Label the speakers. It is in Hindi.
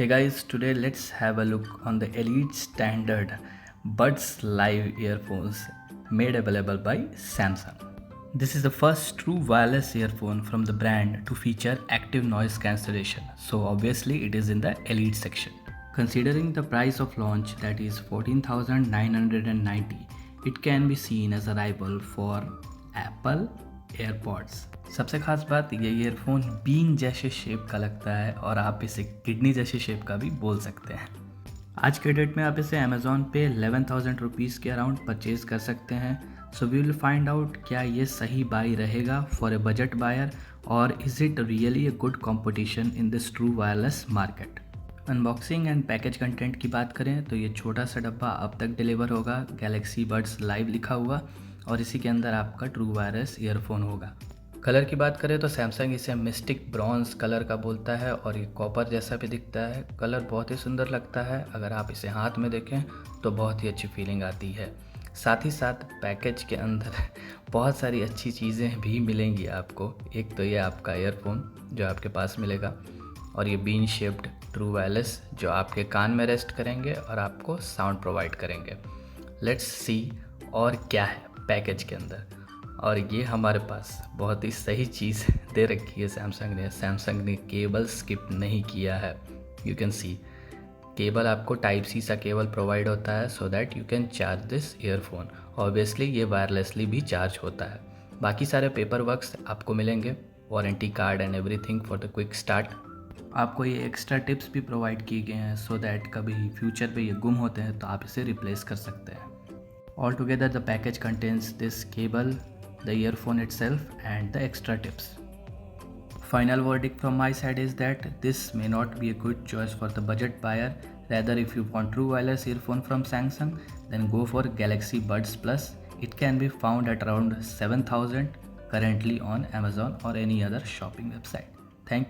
Speaker 1: Hey guys, today let's have a look on the elite standard Buds Live earphones made available by Samsung. This is the first true wireless earphone from the brand to feature active noise cancellation, so obviously it is in the elite section. Considering the price of launch, that is 14,990, it can be seen as a rival for Apple AirPods. सबसे खास बात ये ईयरफोन बीन जैसे शेप का लगता है और आप इसे किडनी जैसे शेप का भी बोल सकते हैं। आज के डेट में आप इसे अमेज़ॉन पे 11,000 रुपीज़ के अराउंड परचेज कर सकते हैं। So we will find out क्या ये सही बाई रहेगा फॉर ए बजट बायर और is it really a good competition in this true wireless market. Unboxing and package content की बात करें तो ये छोटा सा डब्बा अब तक डिलीवर होगा, गैलेक्सी बड्स लाइव लिखा हुआ, और इसी के अंदर आपका ट्रू वायरलेस ईयरफोन होगा। कलर की बात करें तो सैमसंग इसे मिस्टिक ब्रॉन्ज कलर का बोलता है और ये कॉपर जैसा भी दिखता है। कलर बहुत ही सुंदर लगता है, अगर आप इसे हाथ में देखें तो बहुत ही अच्छी फीलिंग आती है। साथ ही साथ पैकेज के अंदर बहुत सारी अच्छी चीज़ें भी मिलेंगी आपको। एक तो ये आपका ईयरफोन जो आपके पास मिलेगा, और ये बीन शेप्ड ट्रू वायरलेस जो आपके कान में रेस्ट करेंगे और आपको साउंड प्रोवाइड करेंगे। लेट्स सी और क्या है पैकेज के अंदर। और ये हमारे पास बहुत ही सही चीज़ दे रखी है सैमसंग ने केबल स्किप नहीं किया है। यू कैन सी केबल आपको टाइप सी सा केबल प्रोवाइड होता है so that you can charge this earphone. Obviously ये वायरलेसली भी चार्ज होता है। बाकी सारे पेपर वर्क्स आपको मिलेंगे, warranty card and everything for the quick start. आपको ये एक्स्ट्रा टिप्स भी प्रोवाइड किए गए हैं सो दैट कभी फ्यूचर पे ये गुम होते हैं तो आप इसे रिप्लेस कर सकते हैं। All together the package contains this cable, the earphone itself and the extra tips. Final verdict from my side is that this may not be a good choice for the budget buyer. Rather, if you want true wireless earphone from Samsung, then go for Galaxy Buds Plus. It can be found at around 7,000 currently on Amazon or any other shopping website.